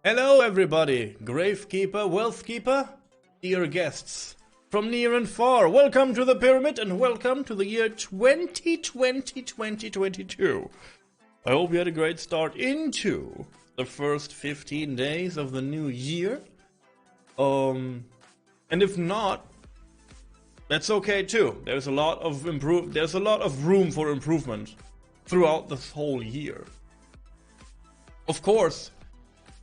Hello everybody, Gravekeeper, Wealthkeeper, dear guests from near and far, welcome to the pyramid and welcome to the year 2020-2022. I hope you had a great start into the first 15 days of the new year. And if not, that's okay too. There's a lot of room for improvement throughout this whole year. Of course,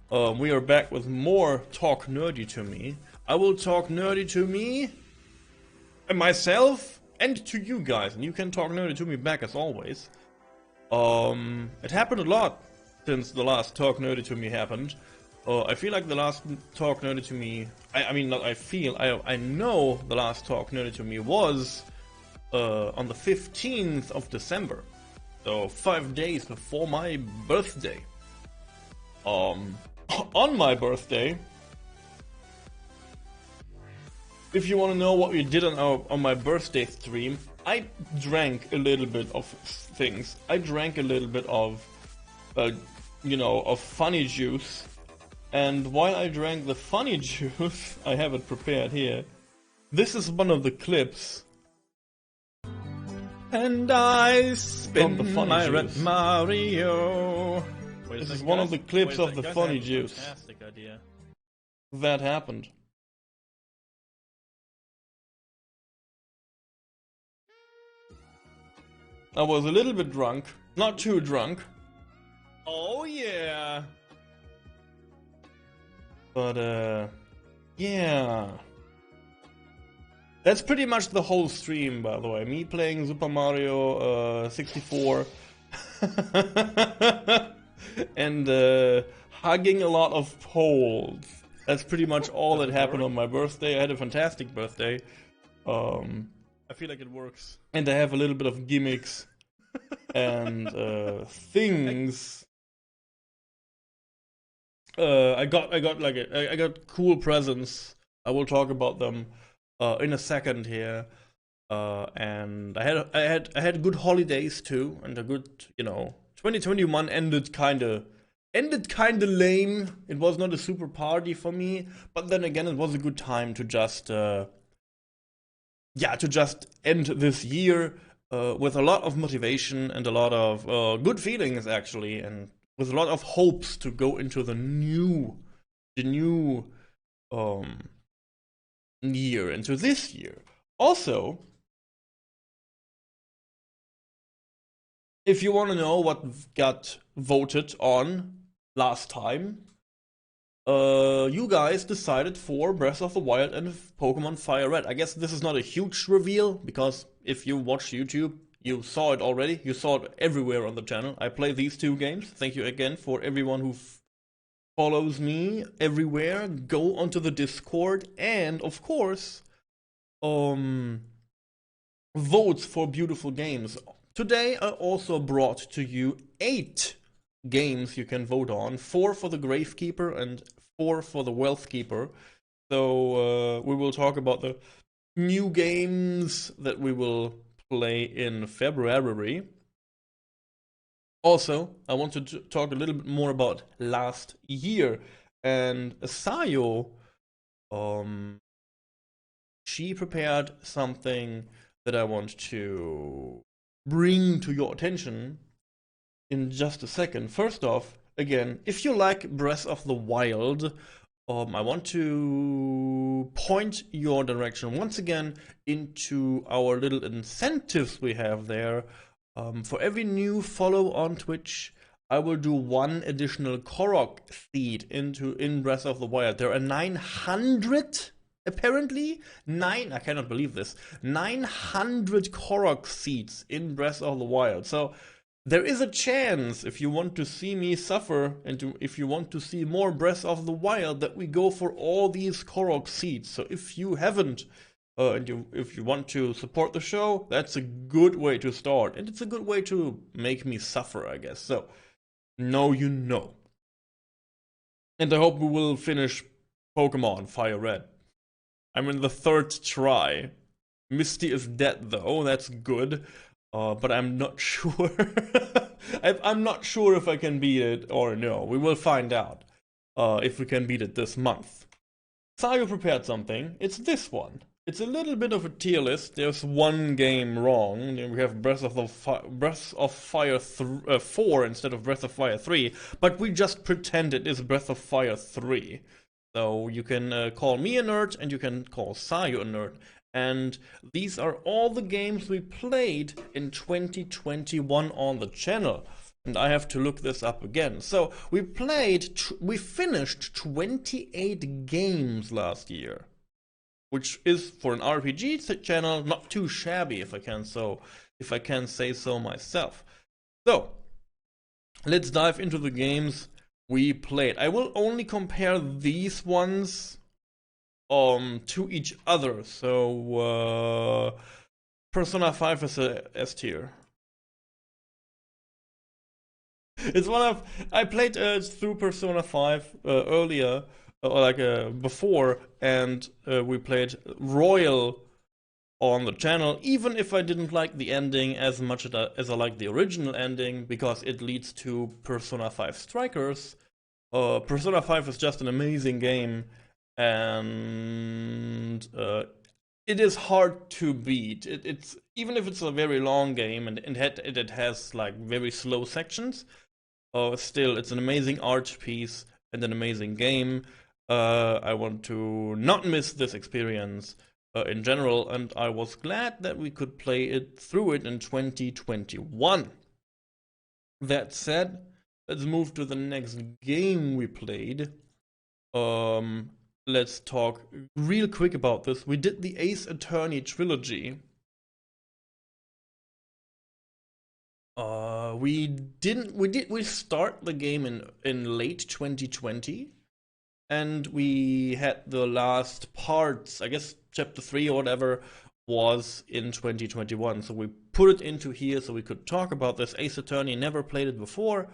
we are back with more Talk Nerdy to Me. I will talk nerdy to me and myself and to you guys, and you can talk nerdy to me back as always. It happened a lot since the last Talk Nerdy to Me happened. I feel like the last Talk Nerdy to Me, I know the last Talk Nerdy to Me was on the 15th of December. So 5 days before my birthday. On my birthday, if you want to know what we did on my birthday stream, I drank a little bit of things. I drank a little bit of, of funny juice. And while I drank the funny juice, I have it prepared here. This is one of the clips. And I spin my red Mario. This is one of the clips of the funny juice. Fantastic idea. That happened. I was a little bit drunk, not too drunk. Oh yeah. But yeah. That's pretty much the whole stream, by the way. Me playing Super Mario 64. And hugging a lot of poles. That's pretty much all that happened on my birthday. I had a fantastic birthday. I feel like it works. And I have a little bit of gimmicks and things. I got cool presents. I will talk about them in a second here. And I had good holidays too, and a good 2021 ended kinda lame. It was not a super party for me, but then again, it was a good time to just end this year with a lot of motivation and a lot of good feelings actually, and with a lot of hopes to go into the new year, into this year. Also, if you want to know what got voted on last time, you guys decided for Breath of the Wild and Pokemon Fire Red. I guess this is not a huge reveal, because if you watch YouTube, you saw it already. You saw it everywhere on the channel. I play these two games. Thank you again for everyone who follows me everywhere. Go onto the Discord and, of course, votes for beautiful games. Today I also brought to you 8 games you can vote on, 4 for the Gravekeeper and 4 for the Wealthkeeper. So we will talk about the new games that we will play in February. Also, I want to talk a little bit more about last year, and Ahazu, she prepared something that I want to bring to your attention in just a second. First off, again, if you like Breath of the Wild, I want to point your direction once again into our little incentives we have there. For every new follow on Twitch, I will do 1 additional Korok seed in Breath of the Wild. There are 900. Apparently, I cannot believe this, 900 Korok seeds in Breath of the Wild. So there is a chance, if you want to see me suffer, and if you want to see more Breath of the Wild, that we go for all these Korok seeds. So if you haven't, if you want to support the show, that's a good way to start. And it's a good way to make me suffer, I guess. So, now you know. And I hope we will finish Pokemon Fire Red. I'm in the 3rd try. Misty is dead though, that's good. But I'm not sure. I'm not sure if I can beat it or no. We will find out. if we can beat it this month. Sayo prepared something. It's this one. It's a little bit of a tier list. There's one game wrong. We have Breath of Fire 4 instead of Breath of Fire 3, but we just pretend it is Breath of Fire 3. So you can call me a nerd and you can call Sayo a nerd. And these are all the games we played in 2021 on the channel. And I have to look this up again. So we finished 28 games last year, which is for an RPG channel not too shabby, if I can say so myself. So let's dive into the games we played. I will only compare these ones to each other. So Persona 5 is a S tier. It's one of I played through Persona 5 earlier, before, and we played Royal on the channel. Even if I didn't like the ending as much as I liked the original ending, because it leads to Persona 5 Strikers. Persona 5 is just an amazing game, and it is hard to beat. It's even if it's a very long game and it has like very slow sections. Still, it's an amazing art piece and an amazing game. I want to not miss this experience in general, and I was glad that we could play it through it in 2021. That said, let's move to the next game we played. Let's talk real quick about this. We did the Ace Attorney trilogy. We start the game in late 2020, and we had the last parts, I guess chapter 3 or whatever, was in 2021. So we put it into here so we could talk about this. Ace Attorney, never played it before.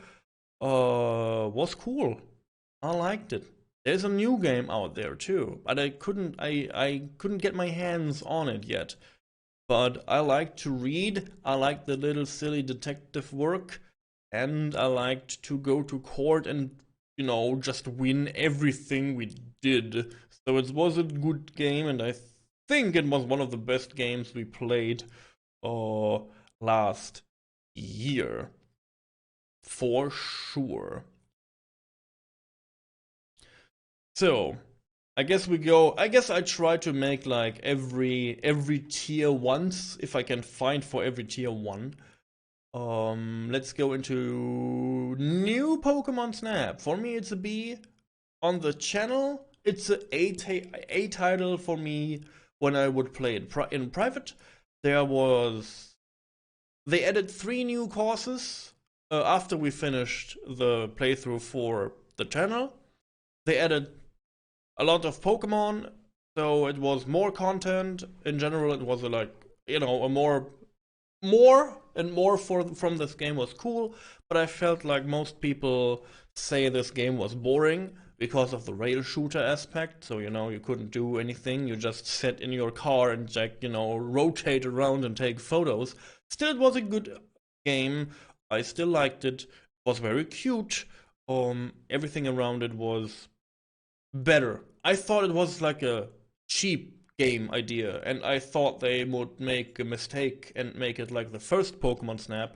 Was cool. I liked it. There's a new game out there too, but I couldn't get my hands on it yet. But I like to read, I like the little silly detective work, and I liked to go to court and, you know, just win everything we did. So it was a good game, and I think it was one of the best games we played last year. For sure. So I guess I try to make like every tier once, if I can find for every tier 1. Let's go into new Pokemon Snap. For me it's a B. On the channel it's a A title for me. When I would play it in private, they added 3 new courses after we finished the playthrough for the channel. They added a lot of Pokemon, so it was more content. In general, it was a more from this game was cool, but I felt like most people say this game was boring because of the rail shooter aspect. So, you couldn't do anything. You just sat in your car and rotate around and take photos. Still, it was a good game. I still liked it. It was very cute. Everything around it was better. I thought it was like a cheap game idea, and I thought they would make a mistake and make it like the first Pokemon Snap.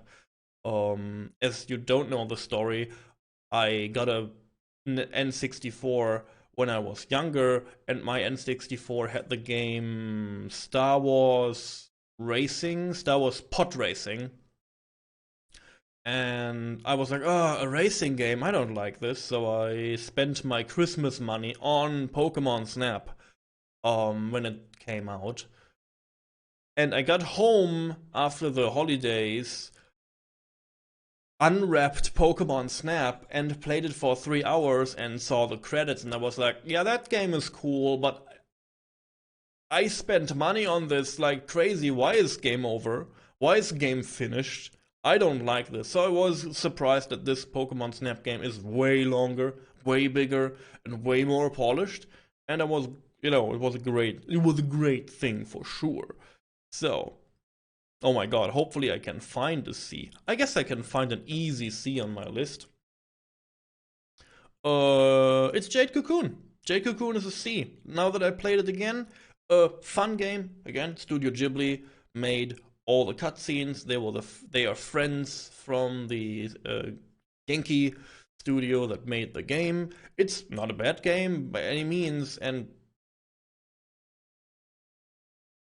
As you don't know the story, I got a N64 when I was younger, and my N64 had the game Star Wars Pod Racing. And I was like, oh, a racing game, I don't like this. So I spent my Christmas money on Pokemon Snap when it came out. And I got home after the holidays, unwrapped Pokemon Snap, and played it for 3 hours and saw the credits. And I was like, yeah, that game is cool, but I spent money on this like crazy. Why is game over? Why is game finished? I don't like this. So I was surprised that this Pokemon Snap game is way longer, way bigger, and way more polished. And I was, it was a great thing for sure. So, oh my god, hopefully I can find a C. I guess I can find an easy C on my list. It's Jade Cocoon. Jade Cocoon is a C. Now that I played it again, fun game. Again, Studio Ghibli made all the cutscenes. They are friends from the Genki studio that made the game. It's not a bad game by any means, and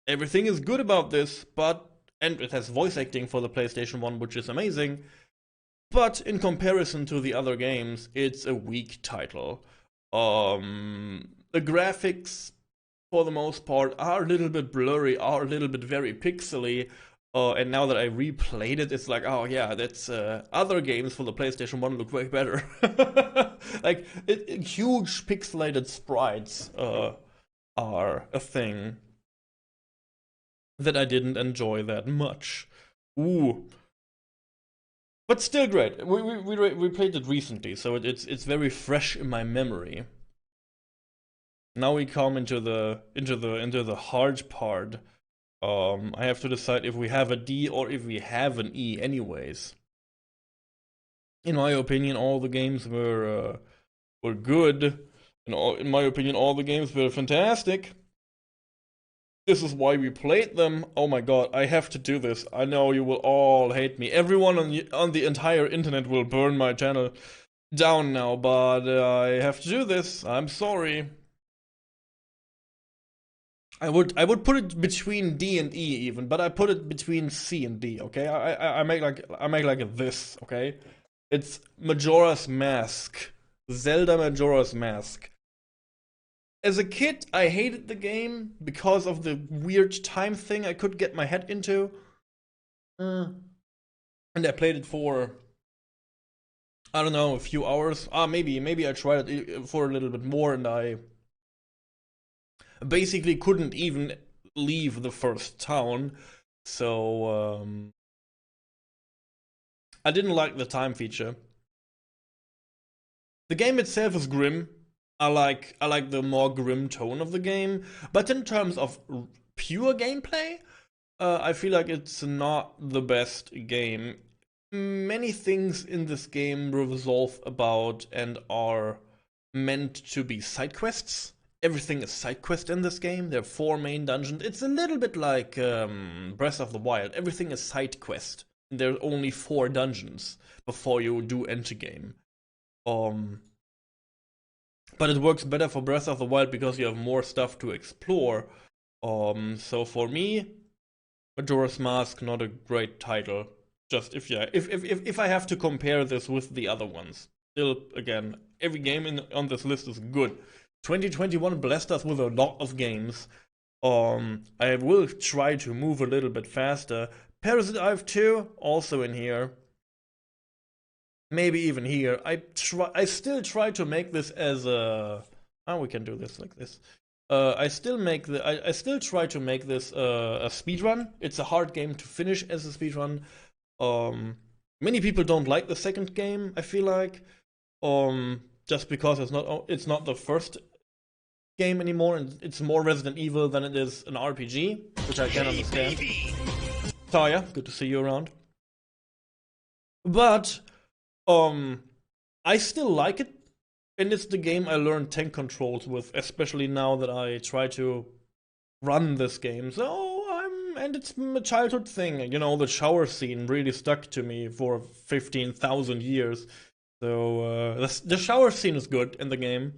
everything is good about this, and it has voice acting for the PlayStation 1, which is amazing. But in comparison to the other games, it's a weak title. The graphics, for the most part, are a little bit blurry, are a little bit very pixely. And now that I replayed it, it's like, oh yeah, that's other games for the PlayStation 1 look way better. Like, huge pixelated sprites are a thing that I didn't enjoy that much. Ooh. But still great. We played it recently, so it's very fresh in my memory. Now we come into the hard part. I have to decide if we have a D or if we have an E anyways. In my opinion, all the games were good. In my opinion, all the games were fantastic. This is why we played them. Oh my god, I have to do this. I know you will all hate me. Everyone on the entire internet will burn my channel down now, but I have to do this. I'm sorry. I would put it between D and E even, but I put it between C and D. Okay, I make like this. Okay, it's Majora's Mask, Zelda Majora's Mask. As a kid, I hated the game because of the weird time thing I could get my head into. And I played it for, I don't know, a few hours. Maybe I tried it for a little bit more, and I basically couldn't even leave the first town. So I didn't like the time feature. The game itself is grim. I like the more grim tone of the game, but in terms of pure gameplay, I feel like it's not the best game. Many things in this game revolve about and are meant to be side quests. Everything is side quest in this game. There are 4 main dungeons. It's a little bit like Breath of the Wild. Everything is side quest. There are only 4 dungeons before you do enter game. But it works better for Breath of the Wild because you have more stuff to explore. So for me, Majora's Mask, not a great title. Just if I have to compare this with the other ones. Still, again, every game on this list is good. 2021 blessed us with a lot of games. I will try to move a little bit faster. Parasite Eve 2, also in here. Maybe even here. I still try to make this as a... Oh, we can do this like this. I still try to make this a speedrun. It's a hard game to finish as a speedrun. Many people don't like the second game, I feel like. Just because it's not the first game anymore, and it's more Resident Evil than it is an RPG, which I can understand. Taya, good to see you around. But I still like it, and it's the game I learned tank controls with, especially now that I try to run this game. So and it's a childhood thing, you know. The shower scene really stuck to me for 15,000 years. So the shower scene is good in the game,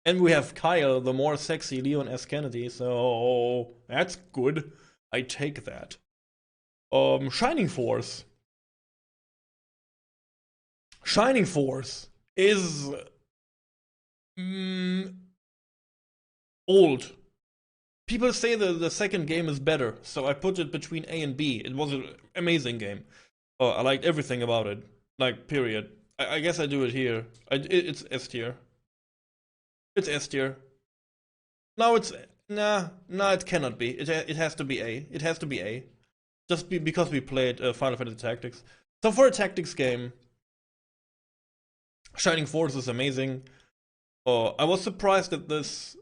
and we have Kyle, the more sexy Leon S. Kennedy. So that's good. I take that. Shining Force. Shining Force is old. People say the second game is better, so I put it between A and B. It was an amazing game. I liked everything about it. Like, period. I guess I do it here. It's S tier. It's S tier. No, it's... Nah, it cannot be. It has to be A. It has to be A. Just because we played Final Fantasy Tactics. So for a tactics game, Shining Force is amazing. I was surprised that this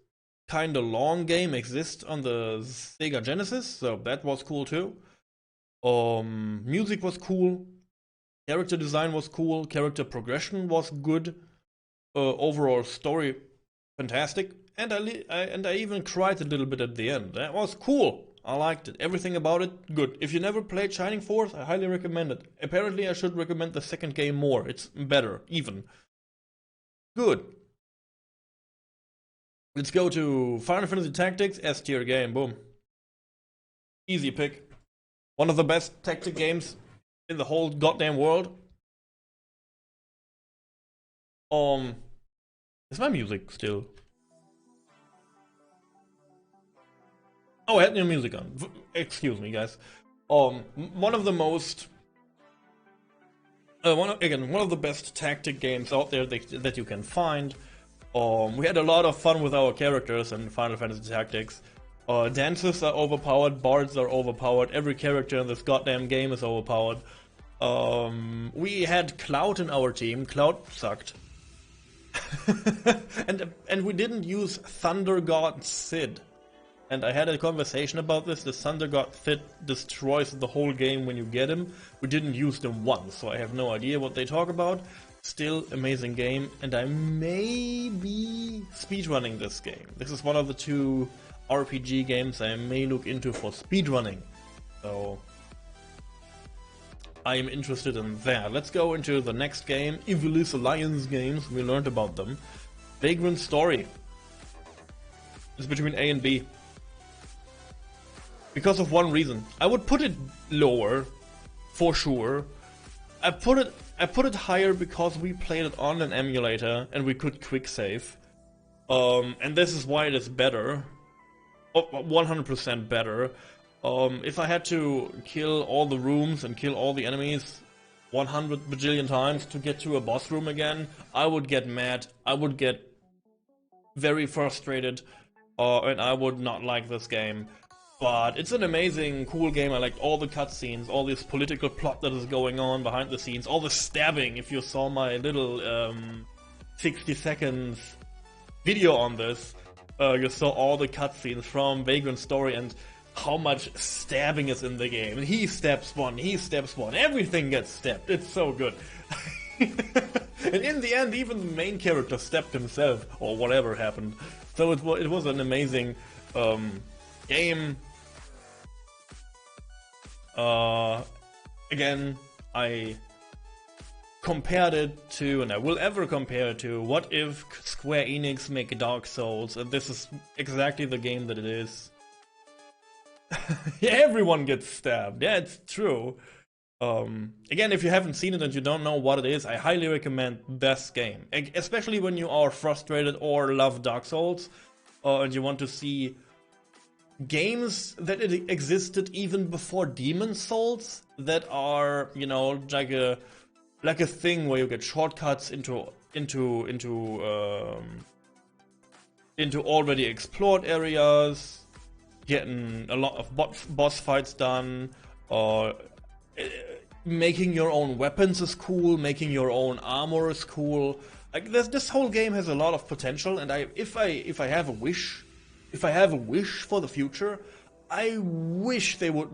kind of long game exists on the Sega Genesis, so that was cool too. Music was cool. Character design was cool. Character progression was good. overall story, fantastic. And I even cried a little bit at the end. That was cool. I liked it. Everything about it, good. If you never played Shining Force, I highly recommend it. Apparently, I should recommend the second game more. It's better, even. Good. Let's go to Final Fantasy Tactics, S tier game. Boom. Easy pick. One of the best tactic games in the whole goddamn world. Is my music still? Oh, I had new music on. Excuse me, guys. One of the most, one of the best tactic games out there that you can find. We had a lot of fun with our characters in Final Fantasy Tactics. Dancers are overpowered, bards are overpowered. Every character in this goddamn game is overpowered. We had Cloud in our team. Cloud sucked. and we didn't use Thunder God Sid. And I had a conversation about this. The Thunder God Sid destroys the whole game when you get him. We didn't use them once, so I have no idea what they talk about. Still, amazing game, and I may be speedrunning this game. This is one of the 2 RPG games I may look into for speedrunning. So, I am interested in that. Let's go into the next game, Ivalice Alliance games. We learned about them. Vagrant Story. It's between A and B. Because of one reason. I would put it lower, for sure. I put it higher because we played it on an emulator and we could quick save. And this is why it is better. 100% better. If I had to kill all the rooms and kill all the enemies 100 bajillion times to get to a boss room again, I would get mad. I would get very frustrated. And I would not like this game. But it's an amazing, cool game. I liked all the cutscenes, all this political plot that is going on behind the scenes, all the stabbing. If you saw my little 60 seconds video on this, you saw all the cutscenes from Vagrant Story and how much stabbing is in the game. And he stabs one, everything gets stabbed. It's so good. And in the end, even the main character stabbed himself, or whatever happened. So it was an amazing game. Again, I compared it to, and I will ever compare it to, what if Square Enix make Dark Souls, and this is exactly the game that it is. Yeah, everyone gets stabbed, yeah, it's true. Again, if you haven't seen it and you don't know what it is, I highly recommend this game. Especially when you are frustrated or love Dark Souls, and you want to see games that existed even before Demon Souls that are, you know, like a thing where you get shortcuts into already explored areas, getting a lot of boss fights done, or making your own weapons is cool, making your own armor is cool. Like this whole game has a lot of potential, and if I have a wish for the future, I wish they would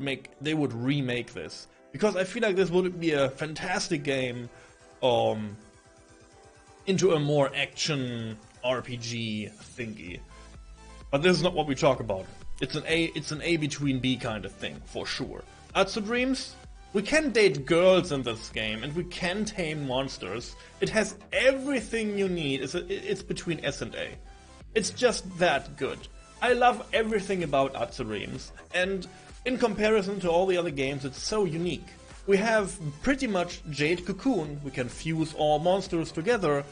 remake this, because I feel like this would be a fantastic game into a more action RPG thingy. But this is not what we talk about. It's an A between B kind of thing, for sure. Ahazu Dreams? We can date girls in this game, and we can tame monsters. It has everything you need. It's between S and A. It's just that good. I love everything about Ahazu Dreams, and in comparison to all the other games, it's so unique. We have pretty much Jade Cocoon. We can fuse all monsters together.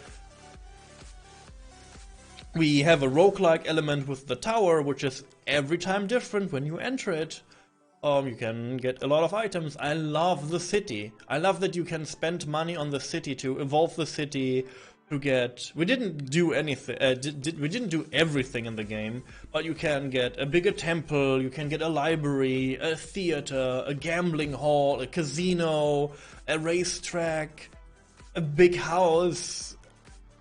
We have a roguelike element with the tower, which is every time different when you enter it. You can get a lot of items. I love the city. I love that you can spend money on the city to evolve the city, to get... We didn't do anything, we didn't do everything in the game, but you can get a bigger temple, you can get a library, a theater, a gambling hall, a casino, a racetrack, a big house,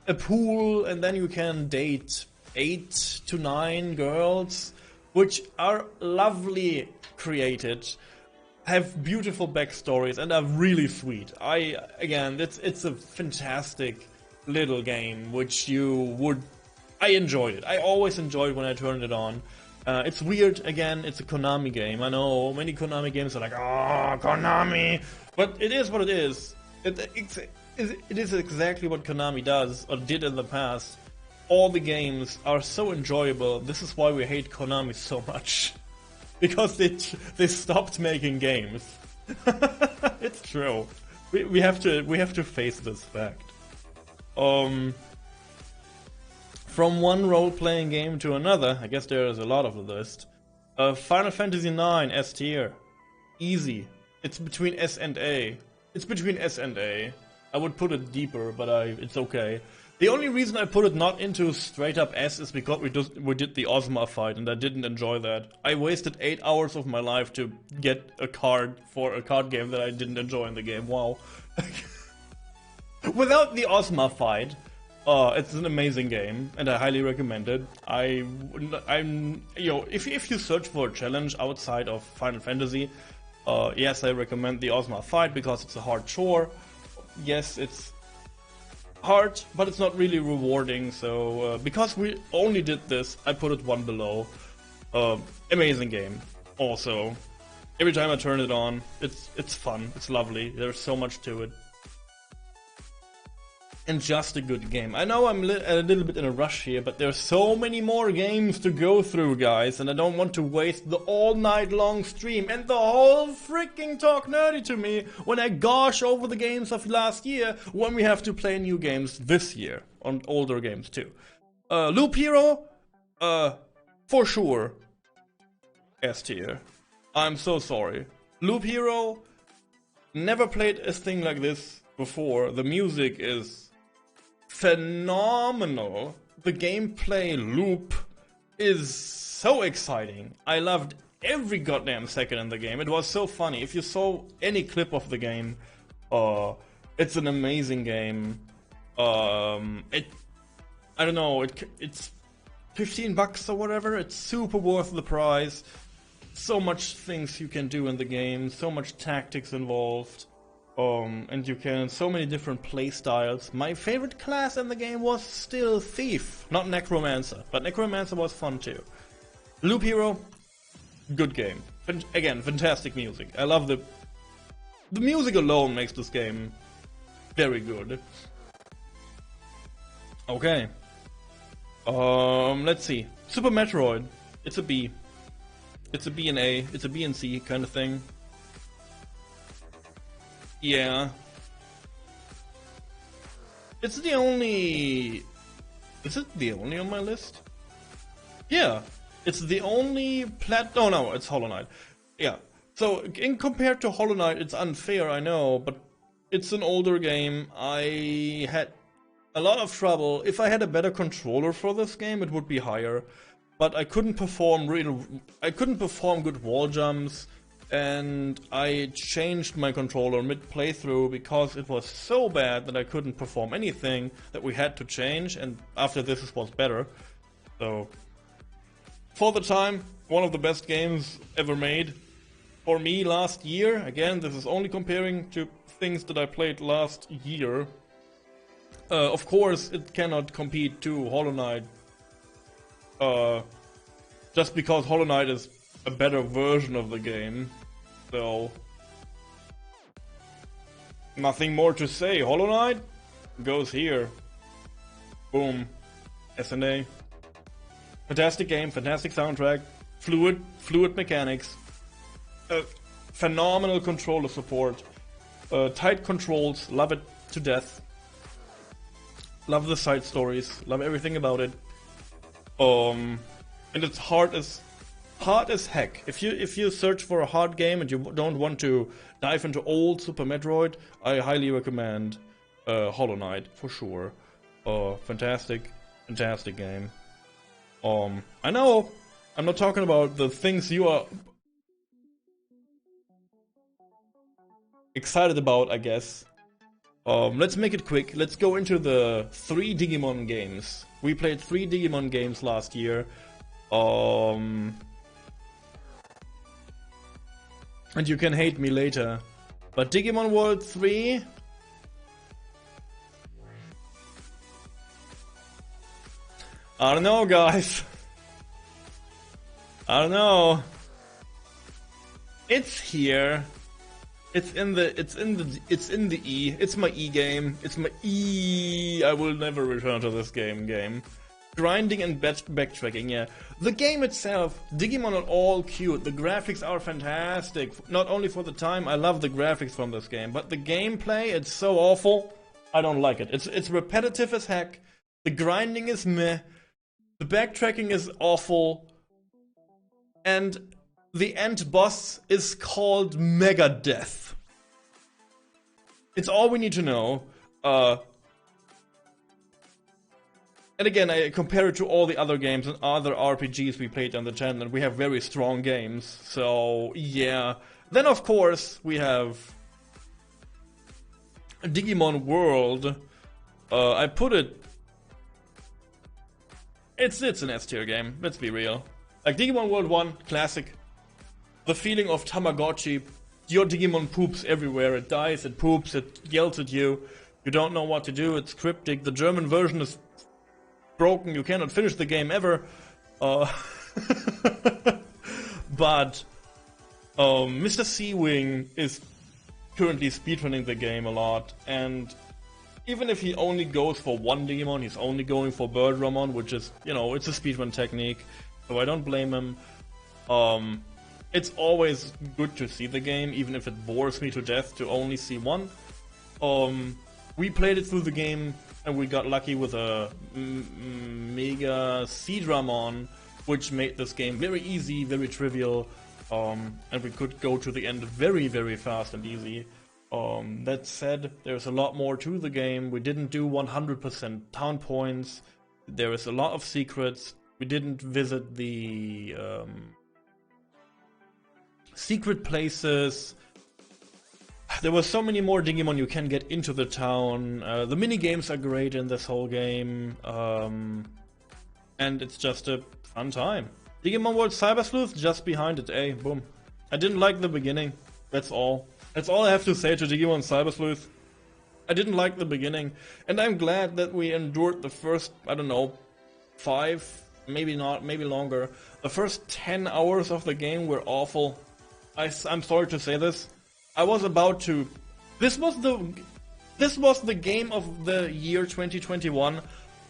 a pool, and then you can date 8 to 9 girls, which are lovely created, have beautiful backstories, and are really sweet. Again, it's a fantastic little game which you would... I enjoyed it. I always enjoyed when I turned it on. It's weird, again, it's a Konami game. I know many Konami games are like, oh, Konami! But it is what it is. It is exactly what Konami does, or did in the past. All the games are so enjoyable. This is why we hate Konami so much. Because they stopped making games. It's true. We have to face this fact. From one role-playing game to another, I guess there is a lot of the list. Final Fantasy IX S tier, easy. It's between S and A. It's between S and A. I would put it deeper, but it's okay. The only reason I put it not into straight up S is because we did the Ozma fight, and I didn't enjoy that. I wasted 8 hours of my life to get a card for a card game that I didn't enjoy in the game. Wow. Without the Ozma fight, it's an amazing game, and I highly recommend it. If you search for a challenge outside of Final Fantasy, yes, I recommend the Ozma fight because it's a hard chore. Yes, it's hard, but it's not really rewarding. So because we only did this, I put it one below. Amazing game. Also, every time I turn it on, it's fun. It's lovely. There's so much to it. And just a good game. I know I'm a little bit in a rush here, but there's so many more games to go through, guys, and I don't want to waste the all-night-long stream and the whole freaking Talk Nerdy to me when I gosh over the games of last year when we have to play new games this year, on older games too. Loop Hero, for sure, S tier. I'm so sorry. Loop Hero, never played a thing like this before. The music is phenomenal. The gameplay loop is so exciting. I loved every goddamn second in the game. It was so funny. If you saw any clip of the game, it's an amazing game. I don't know, it's $15 or whatever. It's super worth the price. So much things you can do in the game, so much tactics involved. And you can, so many different play styles. My favorite class in the game was still Thief, not Necromancer, but Necromancer was fun too. Loop Hero, good game. Again, fantastic music. I love the music alone makes this game very good. Okay. Let's see. Super Metroid, it's a B. It's a B and A, it's a B and C kind of thing. Yeah. It's the only... Is it the only on my list? Yeah. It's the only Oh no, it's Hollow Knight. Yeah. So, in compared to Hollow Knight, it's unfair, I know, but it's an older game. I had a lot of trouble. If I had a better controller for this game, it would be higher. But I couldn't perform good wall jumps. And I changed my controller mid-playthrough because it was so bad that I couldn't perform anything that we had to change, and after this it was better. So, for the time, one of the best games ever made. For me last year, again, this is only comparing to things that I played last year. Of course, it cannot compete to Hollow Knight. Just because Hollow Knight is a better version of the game. So, nothing more to say. Hollow Knight goes here. Boom. S&A. Fantastic game, fantastic soundtrack, fluid mechanics, phenomenal controller support, tight controls, love it to death. Love the side stories, love everything about it. And it's hard as heck. If you search for a hard game and you don't want to dive into old Super Metroid, I highly recommend Hollow Knight for sure. Fantastic game. I know I'm not talking about the things you are excited about, I guess. Let's make it quick. Let's go into the 3 Digimon games. We played 3 Digimon games last year. And you can hate me later, but Digimon World 3 I don't know, guys. I don't know. It's here. It's in the E. It's my E game. It's my E. I will never return to this game. Grinding and backtracking, yeah. The game itself, Digimon are all cute. The graphics are fantastic. Not only for the time, I love the graphics from this game, but the gameplay, it's so awful. I don't like it. It's repetitive as heck. The grinding is meh. The backtracking is awful. And the end boss is called Mega Death. It's all we need to know. And again, I compare it to all the other games and other RPGs we played on the channel, and we have very strong games. So, yeah. Then, of course, we have Digimon World. I put it... It's an S-tier game, let's be real. Like, Digimon World 1, classic. The feeling of Tamagotchi. Your Digimon poops everywhere. It dies, it poops, it yells at you. You don't know what to do, it's cryptic. The German version is broken, you cannot finish the game ever. But Mr. Seawing is currently speedrunning the game a lot, and even if he only goes for one Digimon, he's only going for Birdramon, which is, you know, it's a speedrun technique, so I don't blame him. It's always good to see the game, even if it bores me to death to only see one. We played it through the game, and we got lucky with a Mega Seadramon, which made this game very easy, very trivial, and we could go to the end very, very fast and easy. That said, there's a lot more to the game. We didn't do 100% town points. There is a lot of secrets. We didn't visit the secret places. There were so many more Digimon you can get into the town. The mini-games are great in this whole game. And it's just a fun time. Digimon World Cyber Sleuth just behind it, eh? Boom. I didn't like the beginning. That's all. That's all I have to say to Digimon Cyber Sleuth. I didn't like the beginning. And I'm glad that we endured the first, I don't know, 5, maybe not, maybe longer. The first 10 hours of the game were awful. I'm sorry to say this. I was about to... This was the game of the year 2021.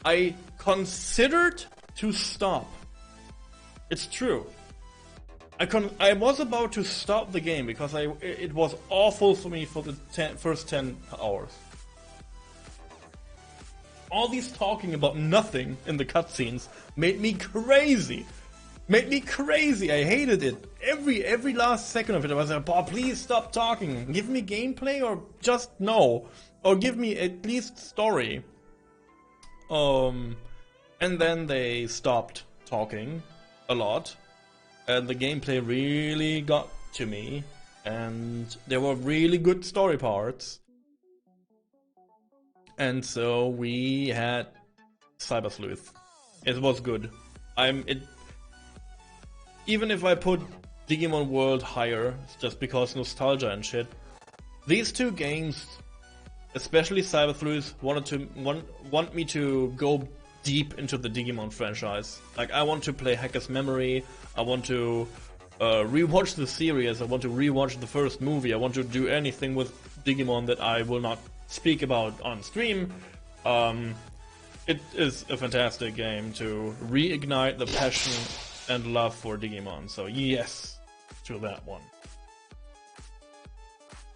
I considered to stop. It's true. I was about to stop the game because it was awful for me for the first 10 hours. All these talking about nothing in the cutscenes made me crazy. Made me crazy. I hated it. Every last second of it, I was like, "Oh, please stop talking. Give me gameplay or just no. Or give me at least story." And then they stopped talking a lot. And the gameplay really got to me. And there were really good story parts. And so we had Cyber Sleuth. It was good. Even if I put Digimon World higher, it's just because nostalgia and shit. These two games, especially Cyber Sleuth, want me to go deep into the Digimon franchise. Like, I want to play Hacker's Memory, I want to rewatch the series, I want to rewatch the first movie, I want to do anything with Digimon that I will not speak about on stream. It is a fantastic game to reignite the passion and love for Digimon, so yes to that one.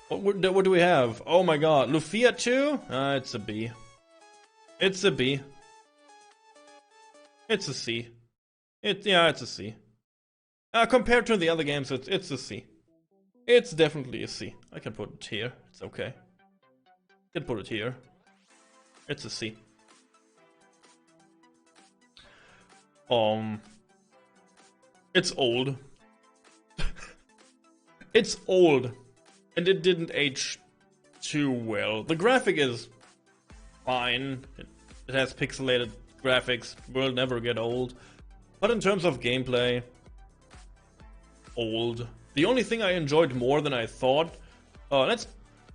What do we have? Oh my god, Lufia 2? It's a B. It's a B. It's a C. Yeah, it's a C. Compared to the other games, it's a C. It's definitely a C. I can put it here, it's okay. I can put it here. It's a C. It's old. It's old. And it didn't age too well. The graphic is fine. It has pixelated graphics. Will never get old. But in terms of gameplay, old. The only thing I enjoyed more than I thought, let's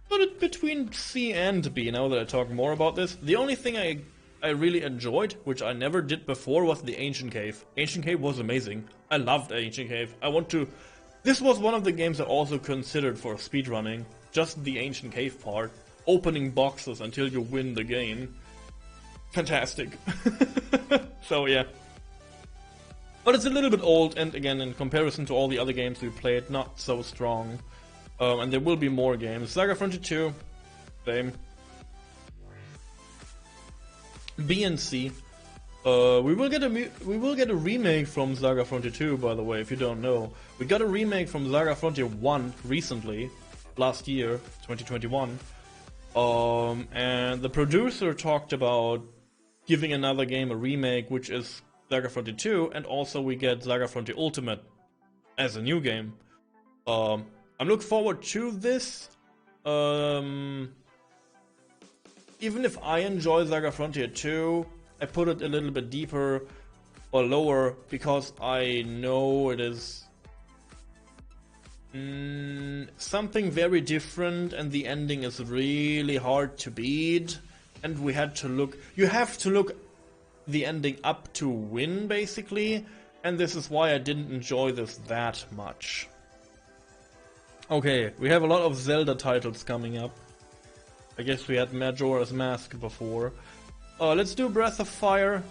put it between C and B now that I talk more about this. The only thing I I really enjoyed, which I never did before, was the Ancient Cave. Ancient Cave was amazing. I loved Ancient Cave. This was one of the games I also considered for speedrunning. Just the Ancient Cave part. Opening boxes until you win the game. Fantastic. So yeah. But it's a little bit old, and again, in comparison to all the other games we played, not so strong. And there will be more games. Saga Frontier 2, same. B and C. We will get a remake from Saga Frontier 2, by the way, if you don't know. We got a remake from Saga Frontier 1 recently, last year, 2021. And the producer talked about giving another game a remake, which is Saga Frontier 2, and also we get Saga Frontier Ultimate as a new game. I'm looking forward to this. Even if I enjoy Saga Frontier 2, I put it a little bit deeper or lower because I know it is something very different, and the ending is really hard to beat. And we had to look. You have to look the ending up to win, basically. And this is why I didn't enjoy this that much. Okay, we have a lot of Zelda titles coming up. I guess we had Majora's Mask before. Let's do Breath of Fire.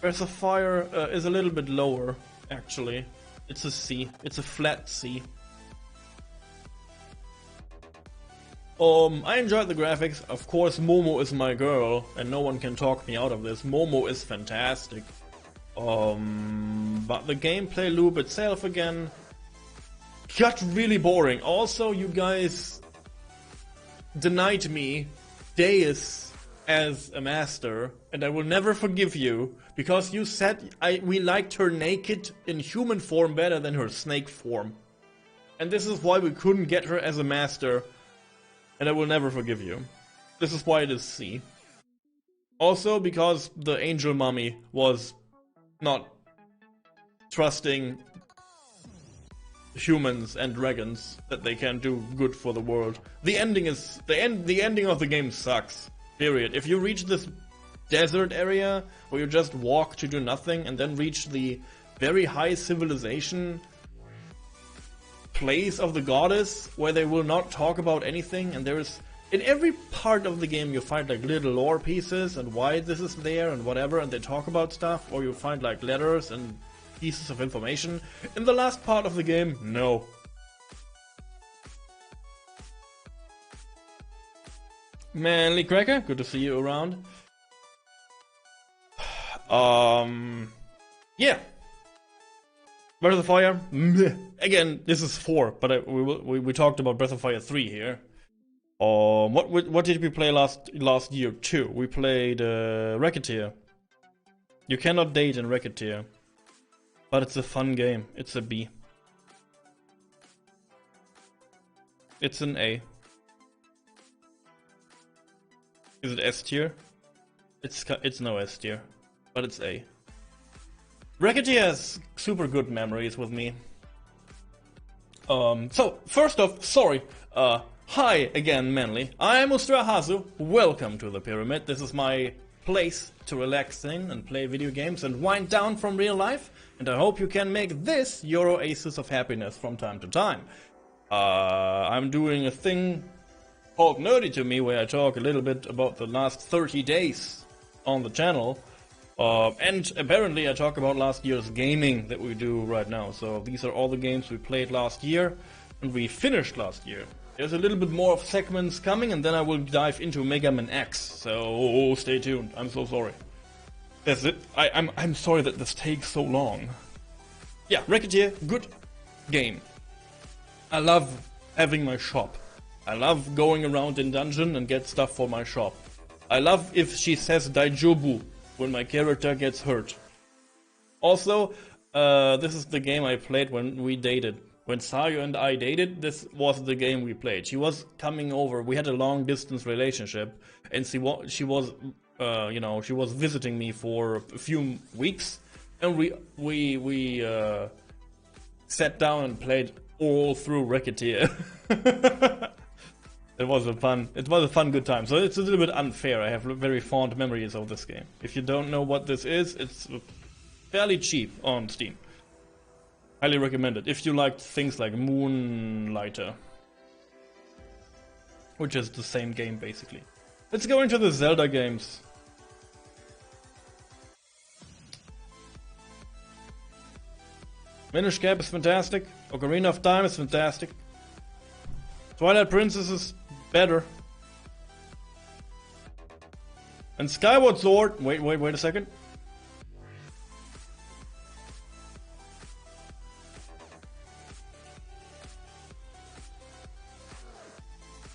Breath of Fire is a little bit lower, actually. It's a C. It's a flat C. I enjoyed the graphics. Of course, Momo is my girl, and no one can talk me out of this. Momo is fantastic. But the gameplay loop itself, again, got really boring. Also, you guys denied me Deus as a master, and I will never forgive you, because you said we liked her naked in human form better than her snake form. And this is why we couldn't get her as a master, and I will never forgive you. This is why it is C. Also, because the angel mummy was not trusting humans and dragons that they can do good for the world. The ending is the ending of the game sucks. Period. If you reach this desert area where you just walk to do nothing and then reach the very high civilization place of the goddess where they will not talk about anything, and there's in every part of the game you find like little lore pieces and why this is there and whatever, and they talk about stuff, or you find like letters and pieces of information. In the last part of the game, no. Manly Cracker, good to see you around. Yeah. Breath of Fire, meh. Again, this is 4, but we talked about Breath of Fire 3 here. What did we play last year? 2. We played Racketeer. You cannot date in Racketeer, but it's a fun game. It's a B. It's an A. Is it S tier? It's no S tier, but it's A. Racketeer has super good memories with me. So first off, sorry. Hi again, Manly. I'm UstraAhazu. Welcome to the Pyramid. This is my place to relax in and play video games and wind down from real life. And I hope you can make this your oasis of happiness from time to time. I'm doing a thing called Nerdy to Me, where I talk a little bit about the last 30 days on the channel. And apparently I talk about last year's gaming that we do right now. So these are all the games we played last year and we finished last year. There's a little bit more of segments coming, and then I will dive into Mega Man X. So stay tuned. I'm so sorry. That's it. I'm sorry that this takes so long. Yeah, Racketeer, good game. I love having my shop. I love going around in dungeon and get stuff for my shop. I love if she says Daijobu when my character gets hurt. Also, this is the game I played when we dated. When Sayo and I dated, this was the game we played. She was coming over. We had a long distance relationship, and she was visiting me for a few weeks, and we sat down and played all through Racketeer. It was a fun good time. So it's a little bit unfair. I have very fond memories of this game. If you don't know what this is, it's fairly cheap on Steam. Highly recommend it if you like things like Moonlighter, which is the same game basically. Let's go into the Zelda games. Minish Cap is fantastic. Ocarina of Time is fantastic. Twilight Princess is better. And Skyward Sword... Wait a second.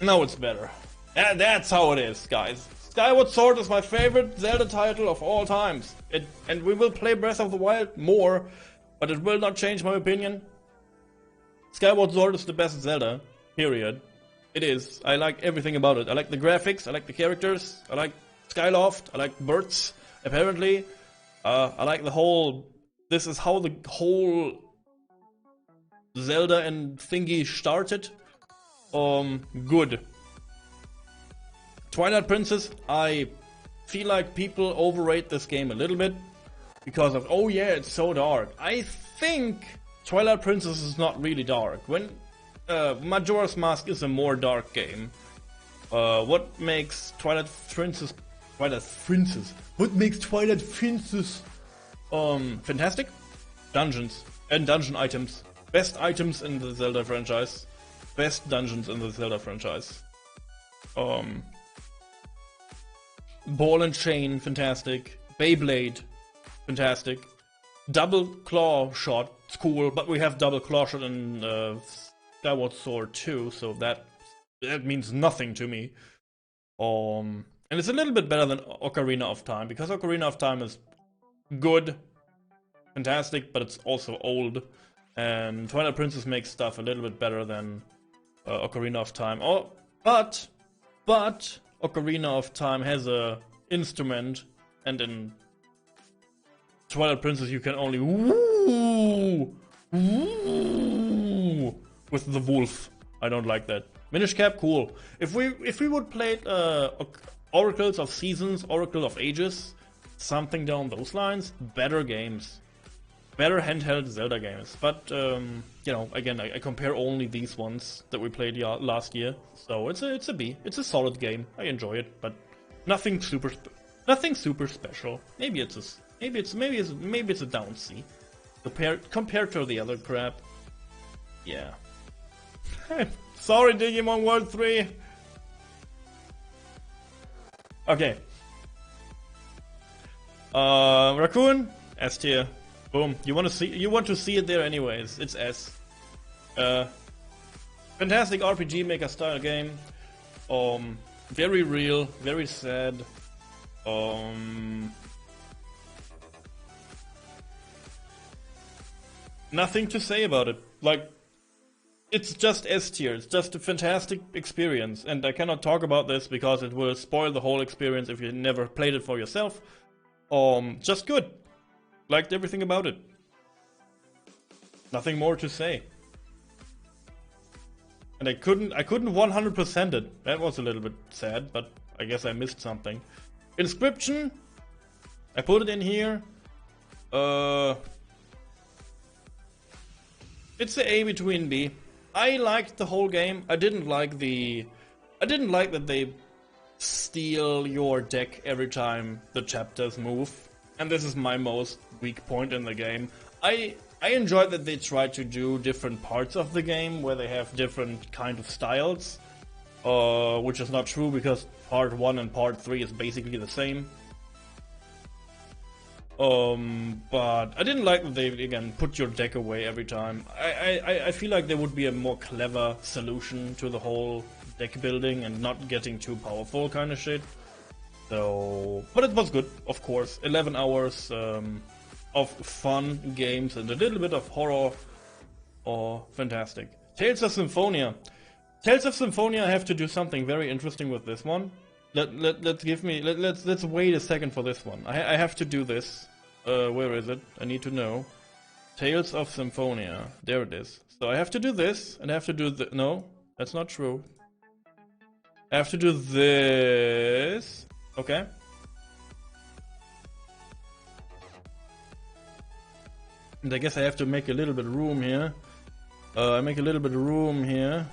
No, it's better. That's how it is, guys. Skyward Sword is my favorite Zelda title of all times. And we will play Breath of the Wild more, but it will not change my opinion. Skyward Sword is the best Zelda, period. It is. I like everything about it. I like the graphics, I like the characters, I like Skyloft, I like birds, apparently. I like the whole... This is how the whole Zelda and thingy started. Good. Twilight Princess, I feel like people overrate this game a little bit because of, oh yeah, it's so dark. I think Twilight Princess is not really dark. When Majora's Mask is a more dark game. What makes Twilight Princess fantastic? Dungeons and dungeon items. Best items in the Zelda franchise. Best dungeons in the Zelda franchise. Ball and Chain, fantastic. Beyblade, fantastic. Double Claw Shot, it's cool, but we have Double Claw Shot in Skyward Sword too, so that means nothing to me. And it's a little bit better than Ocarina of Time, because Ocarina of Time is good, fantastic, but it's also old. And Twilight Princess makes stuff a little bit better than Ocarina of Time. But Ocarina of Time has a instrument, and in Twilight Princess you can only woo with the wolf. I don't like that. Minish Cap, cool. If we would play Oracles of Seasons, Oracle of Ages, something down those lines, better games. Better handheld Zelda games, but you know, again, I compare only these ones that we played last year, so it's a B. It's a solid game. I enjoy it, but nothing super special. Maybe it's a down C compared to the other crap. Yeah. Sorry, Digimon World 3. Okay. Raccoon, S tier. Boom. You want to see it there anyways. It's S. Fantastic RPG Maker style game. Very real, very sad. Nothing to say about it. Like, it's just S tier. It's just a fantastic experience, and I cannot talk about this because it will spoil the whole experience if you never played it for yourself. Just good. Liked everything about it. Nothing more to say. And I couldn't 100% it. That was a little bit sad, but I guess I missed something. Inscription, I put it in here. It's a A between B. I liked the whole game. I didn't like that they steal your deck every time the chapters move. And this is my most weak point in the game. I enjoyed that they tried to do different parts of the game where they have different kind of styles, which is not true because part 1 and part 3 is basically the same. But I didn't like that they, again, put your deck away every time. I feel like there would be a more clever solution to the whole deck building and not getting too powerful kind of shit. So, but it was good, of course. 11 hours of fun games and a little bit of horror. Oh, fantastic. Tales of Symphonia. Tales of Symphonia, I have to do something very interesting with this one. Let's wait a second for this one. I have to do this. Where is it? I need to know. Tales of Symphonia. There it is. So I have to do this, and I have to do the... No, that's not true. I have to do this. Okay. And I guess I have to make a little bit of room here. I make a little bit of room here.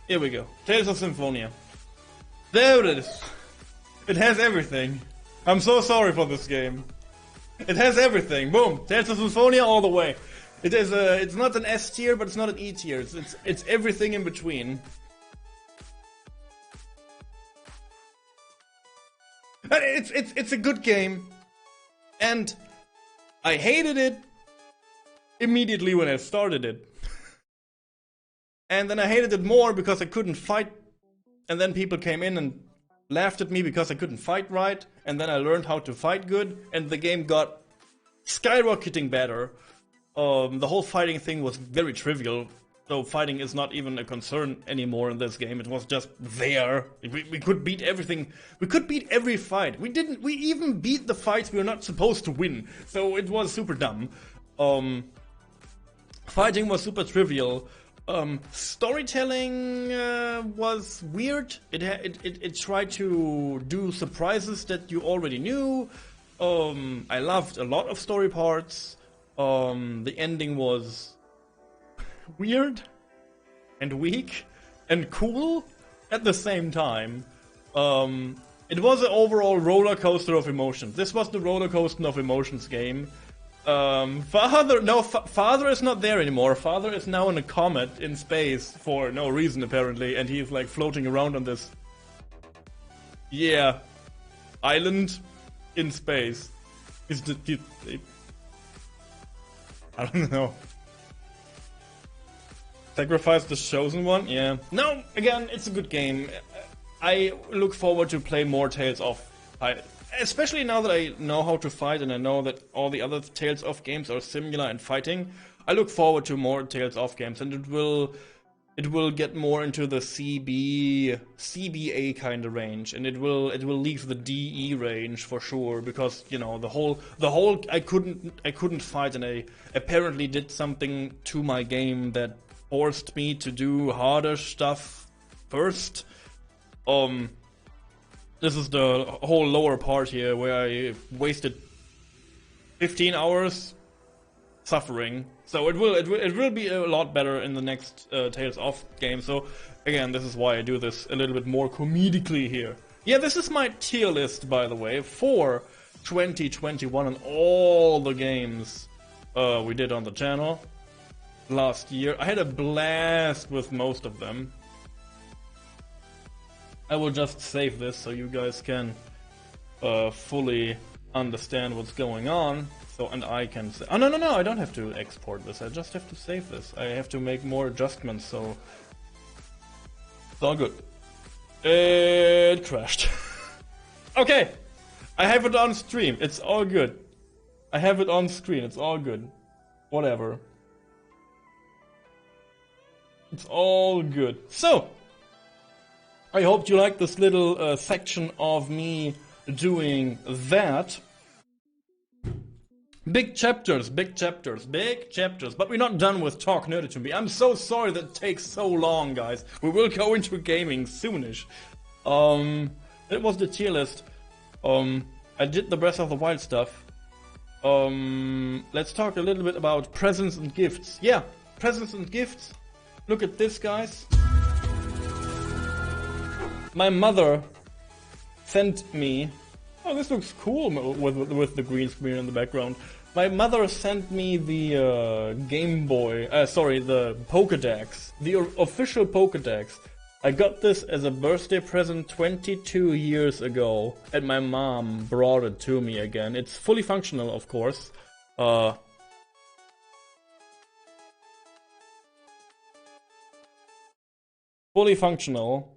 Here we go. Tales of Symphonia. There it is. It has everything. I'm so sorry for this game. It has everything. Boom. Tales of Symphonia all the way. It is it's not an S tier, but it's not an E tier. It's everything in between. But it's a good game. And I hated it immediately when I started it. And then I hated it more because I couldn't fight. And then people came in and laughed at me because I couldn't fight right. And then I learned how to fight good. And the game got skyrocketing better. The whole fighting thing was very trivial. So fighting is not even a concern anymore in this game. It was just there. We could beat everything. We could beat every fight. We even beat the fights we were not supposed to win. So it was super dumb. Fighting was super trivial. Storytelling was weird. It tried to do surprises that you already knew. I loved a lot of story parts. The ending was weird and weak and cool at the same time. It was an overall roller coaster of emotions. This was the roller coaster of emotions game. Father is not there anymore. Father is now in a comet in space for no reason apparently, and he's like floating around on this, yeah, island in space. I don't know. Sacrifice the chosen one? Yeah. No, again, it's a good game. I look forward to play more Tales of, especially now that I know how to fight and I know that all the other Tales of games are similar in fighting. I look forward to more Tales of games, and it will get more into the CBA kind of range, and it will leave the DE range for sure, because you know the whole I couldn't fight, and I apparently did something to my game that forced me to do harder stuff first. This is the whole lower part here where I wasted 15 hours suffering. So it will be a lot better in the next Tales of game. So again, this is why I do this a little bit more comedically here. Yeah, this is my tier list, by the way, for 2021 and all the games we did on the channel last year. I had a blast with most of them. I will just save this so you guys can fully understand what's going on. So, and I can say, oh no, I don't have to export this, I just have to save this. I have to make more adjustments, so it's all good. It crashed. Okay, I have it on stream, it's all good. I have it on screen, it's all good. Whatever. It's all good. So, I hope you like this little section of me doing that. Big chapters, but we're not done with Talk Nerdy to Me. I'm so sorry that it takes so long, guys. We will go into gaming soonish. It was the tier list. I did the Breath of the Wild stuff. Let's talk a little bit about presents and gifts. Yeah, presents and gifts. Look at this, guys. My mother sent me... Oh, this looks cool with the green screen in the background. My mother sent me the Game Boy... sorry, the Pokédex. The official Pokédex. I got this as a birthday present 22 years ago. And my mom brought it to me again. It's fully functional, of course. Fully functional.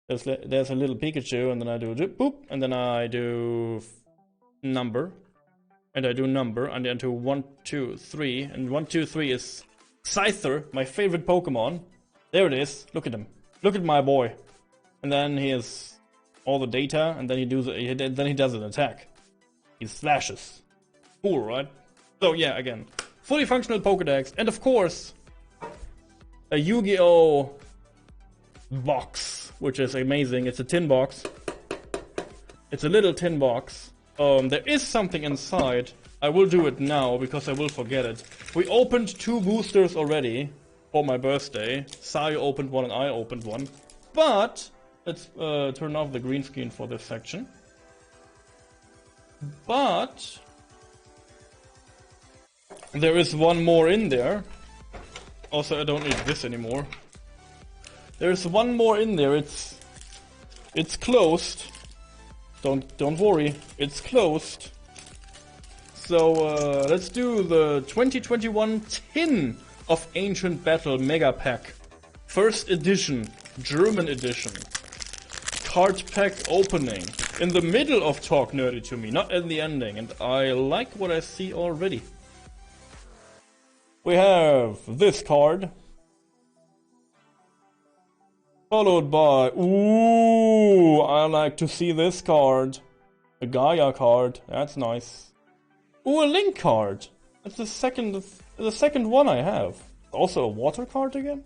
There's a little Pikachu, and then I do boop, and then I do number, and I do number, and then I do 1, 2, 3, and 1, 2, 3 is Scyther, my favorite Pokemon. There it is. Look at him. Look at my boy. And then he has all the data, and then he does an attack. He slashes. Cool, right? So yeah, again, fully functional Pokédex, and of course, a Yu-Gi-Oh! Box, which is amazing. It's a tin box. It's a little tin box. There is something inside. I will do it now because I will forget it. We opened 2 boosters already for my birthday. Sai opened one and I opened one. But let's turn off the green screen for this section. But there is one more in there. Also, I don't need this anymore. There's one more in there. It's closed. Don't worry, it's closed. So let's do the 2021 Tin of Ancient Battle Mega Pack, first edition, German edition. Card pack opening in the middle of Talk Nerdy to Me, not in the ending, and I like what I see already. We have this card, followed by, ooh, I like to see this card. A Gaia card, that's nice. Ooh, a Link card. That's the second one I have. Also a water card again?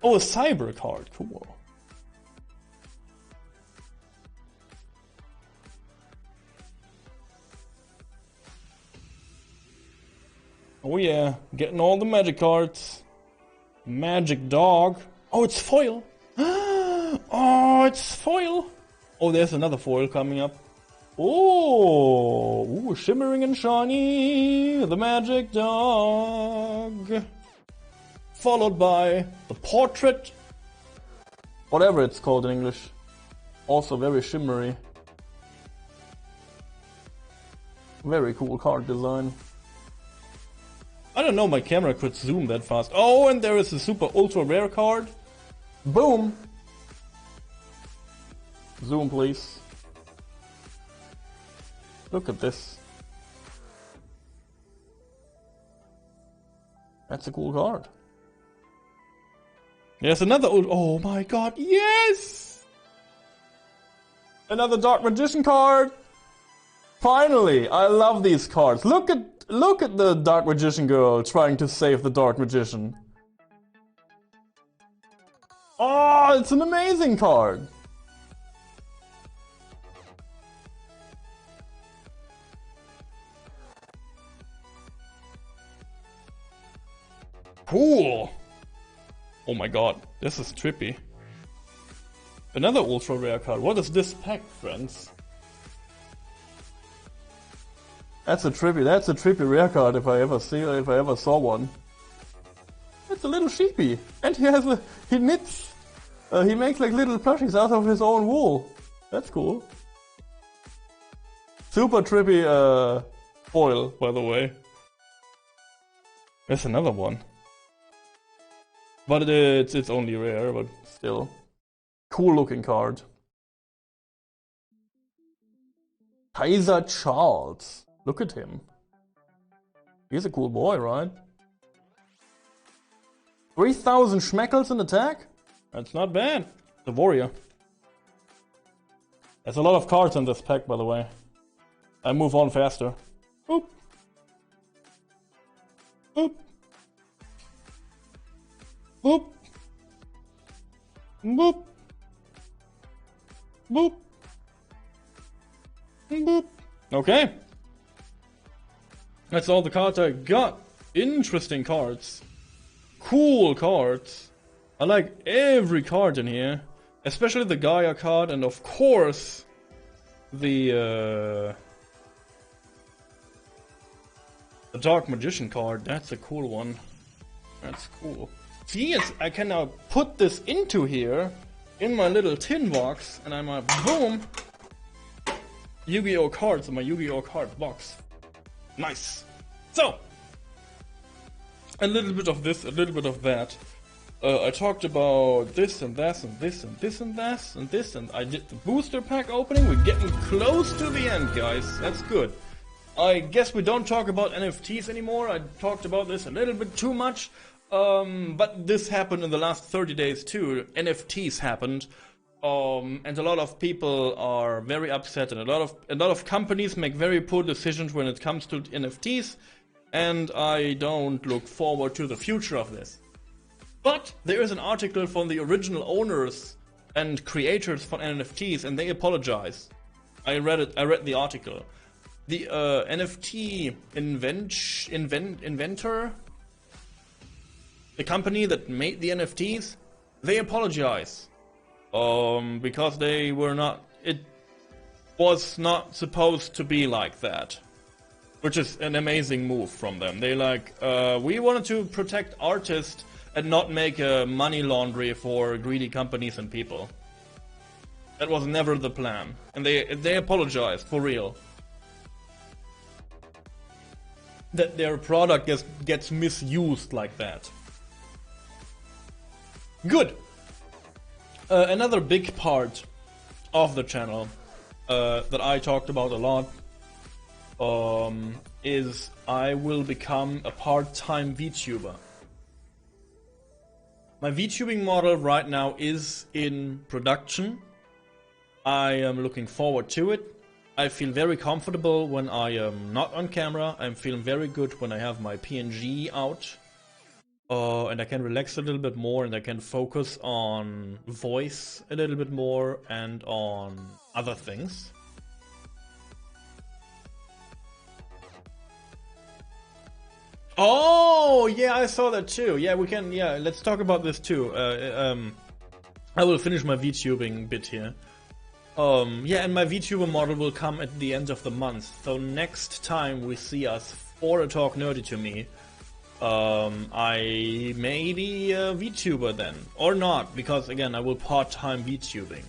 Oh, a Cyber card, cool. Oh yeah, getting all the magic cards. Magic dog. Oh, it's foil. Oh, it's foil. Oh, there's another foil coming up. Oh, ooh, shimmering and shiny. The magic dog. Followed by the portrait. Whatever it's called in English. Also very shimmery. Very cool card design. I don't know, my camera could zoom that fast. Oh, and there is a super ultra rare card. Boom! Zoom, please. Look at this. That's a cool card. There's another oh my god, yes! Another Dark Magician card! Finally! I love these cards. Look at the Dark Magician girl trying to save the Dark Magician. Oh, it's an amazing card! Cool! Oh my god, this is trippy. Another ultra rare card. What is this pack, friends? That's a trippy rare card if I ever saw one. It's a little sheepy, and he knits. He makes like little plushies out of his own wool. That's cool. Super trippy foil, by the way. There's another one. But it's only rare, but still. Cool looking card. Kaiser Charles. Look at him. He's a cool boy, right? 3,000 schmeckles in attack? That's not bad. The warrior. There's a lot of cards in this pack, by the way. I move on faster. Boop. Boop. Boop. Boop. Boop. Boop. Okay. That's all the cards I got. Interesting cards. Cool cards. I like every card in here. Especially the Gaia card and of course the Dark Magician card. That's a cool one. That's cool. See, I can now put this into here in my little tin box and I'm like, boom! Yu-Gi-Oh cards in my Yu-Gi-Oh card box. Nice. So, a little bit of this, a little bit of that. I talked about this and that and this and this and that and this, and I did the booster pack opening. We're getting close to the end, guys. That's good. I guess we don't talk about NFTs anymore. I talked about this a little bit too much. But this happened in the last 30 days too. NFTs happened. And a lot of people are very upset, and a lot of companies make very poor decisions when it comes to NFTs, and I don't look forward to the future of this. But there is an article from the original owners and creators for NFTs, and they apologize. I read the article. The NFT inventor, the company that made the NFTs, they apologize. Because they were not, it was not supposed to be like that. Which is an amazing move from them. They like, we wanted to protect artists and not make a money laundry for greedy companies and people. That was never the plan. And they apologized, for real. That their product gets misused like that. Good. Another big part of the channel that I talked about a lot is I will become a part-time VTuber. My VTubing model right now is in production. I am looking forward to it. I feel very comfortable when I am not on camera. I'm feeling very good when I have my PNG out. And I can relax a little bit more, and I can focus on voice a little bit more and on other things. Oh, yeah, I saw that too. Yeah, we can, yeah, let's talk about this too. I will finish my VTubing bit here. Yeah, and my VTuber model will come at the end of the month. So next time we see us for a Talk Nerdy to Me, I may be a VTuber then, or not, because again I will part-time VTubing,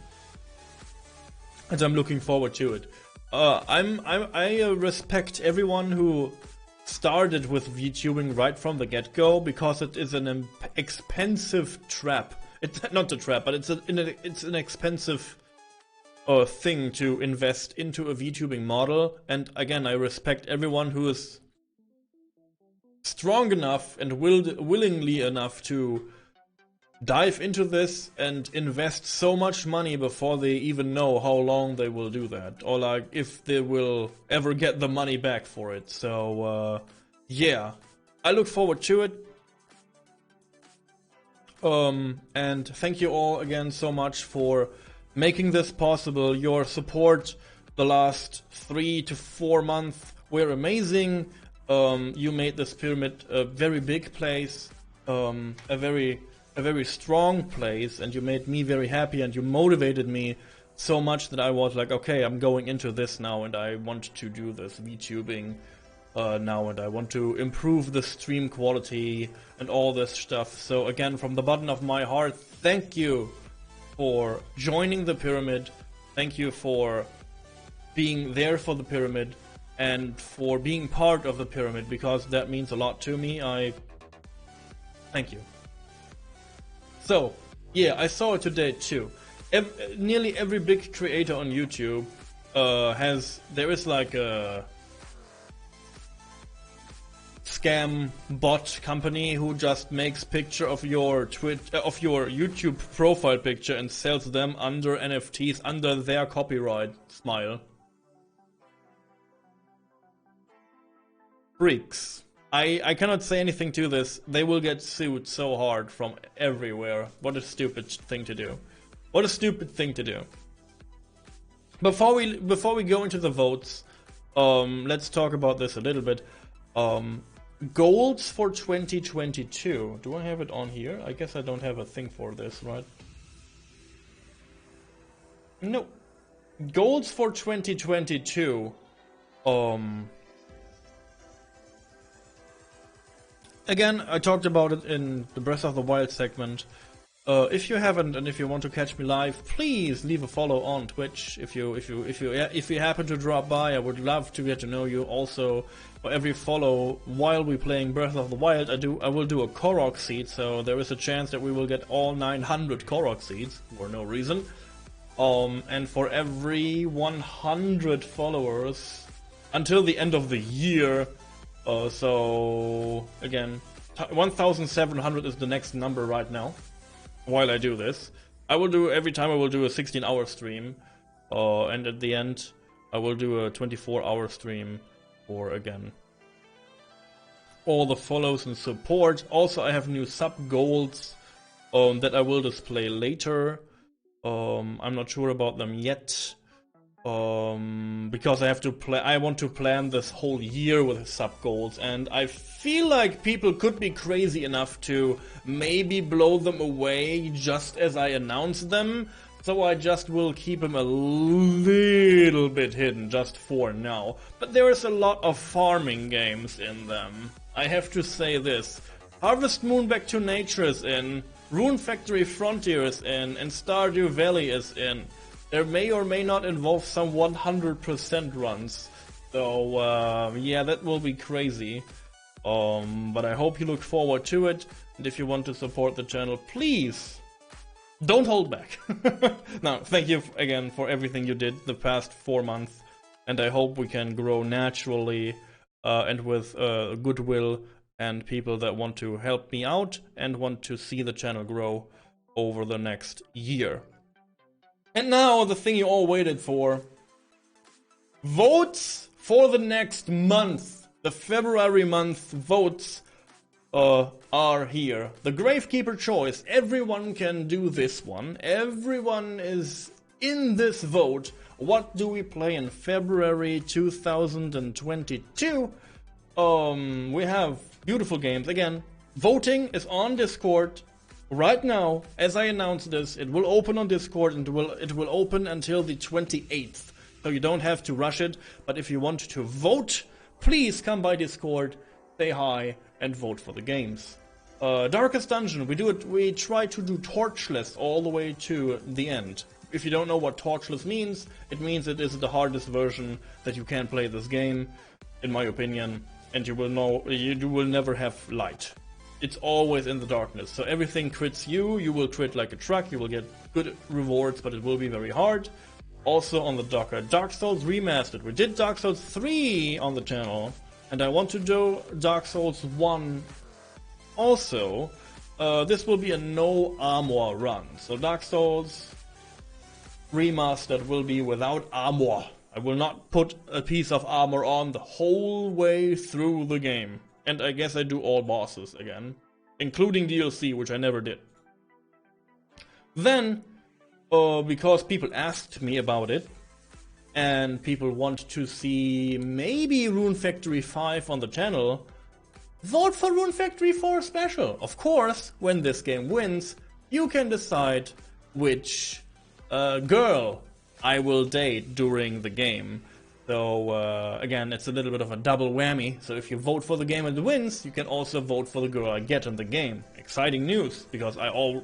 and I'm looking forward to it. I respect everyone who started with VTubing right from the get-go, because it is an expensive trap. It's not a trap, but it's an expensive thing to invest into a VTubing model. And again, I respect everyone who is strong enough and willingly enough to dive into this and invest so much money before they even know how long they will do that, or like if they will ever get the money back for it. So yeah, I look forward to it. And thank you all again so much for making this possible. Your support the last 3 to 4 months were amazing. You made this pyramid a very big place, a very strong place, and you made me very happy, and you motivated me so much that I was like, okay, I'm going into this now, and I want to do this VTubing now, and I want to improve the stream quality and all this stuff. So again, from the bottom of my heart, thank you for joining the pyramid. Thank you for being there for the pyramid, and for being part of the pyramid, because that means a lot to me. I thank you. So, yeah, I saw it today too. Nearly every big creator on YouTube there is like a scam bot company who just makes picture of your YouTube profile picture and sells them under NFTs under their copyright smile. Freaks. I cannot say anything to this. They will get sued so hard from everywhere. What a stupid thing to do. What a stupid thing to do. Before we go into the votes, let's talk about this a little bit. Goals for 2022. Do I have it on here? I guess I don't have a thing for this, right? No. Goals for 2022. Again, I talked about it in the Breath of the Wild segment. If you haven't, and if you want to catch me live, please leave a follow on Twitch. If you happen to drop by, I would love to get to know you. Also, for every follow while we're playing Breath of the Wild, I will do a Korok seed, so there is a chance that we will get all 900 Korok seeds for no reason. And for every 100 followers until the end of the year. So again, 1,700 is the next number right now. While I do this, I will do, every time I will do a 16-hour stream, and at the end I will do a 24-hour stream for, again, all the follows and support. Also, I have new sub goals that I will display later. I'm not sure about them yet, because I want to plan this whole year with sub goals, and I feel like people could be crazy enough to maybe blow them away just as I announce them. So I just will keep them a little bit hidden, just for now. But there is a lot of farming games in them. I have to say this. Harvest Moon Back to Nature is in, Rune Factory Frontier is in, and Stardew Valley is in. There may or may not involve some 100% runs. So yeah, that will be crazy. But I hope you look forward to it. And if you want to support the channel, please don't hold back. Now, thank you again for everything you did the past 4 months, and I hope we can grow naturally and with goodwill and people that want to help me out and want to see the channel grow over the next year. And now, the thing you all waited for. Votes for the next month. The February month votes are here. The Gravekeeper choice. Everyone can do this one. Everyone is in this vote. What do we play in February 2022? We have beautiful games. Again, voting is on Discord right now. As I announce this, it will open on Discord, and it will open until the 28th. So you don't have to rush it. But if you want to vote, please come by Discord, say hi, and vote for the games. Darkest Dungeon, we try to do torchless all the way to the end. If you don't know what torchless means, it means it is the hardest version that you can play this game, in my opinion, and you will never have light. It's always in the darkness, so everything crits you will crit like a truck, you will get good rewards, but it will be very hard. Also on the docker, Dark Souls Remastered. We did Dark Souls 3 on the channel, and I want to do Dark Souls 1 also. This will be a no armor run, so Dark Souls Remastered will be without armor. I will not put a piece of armor on the whole way through the game. And I guess I do all bosses again, including DLC, which I never did. Then, because people asked me about it, and people want to see maybe Rune Factory 5 on the channel, vote for Rune Factory 4 Special. Of course, when this game wins, you can decide which girl I will date during the game. So again, it's a little bit of a double whammy. So if you vote for the game and it wins, you can also vote for the girl I get in the game. Exciting news, because I'm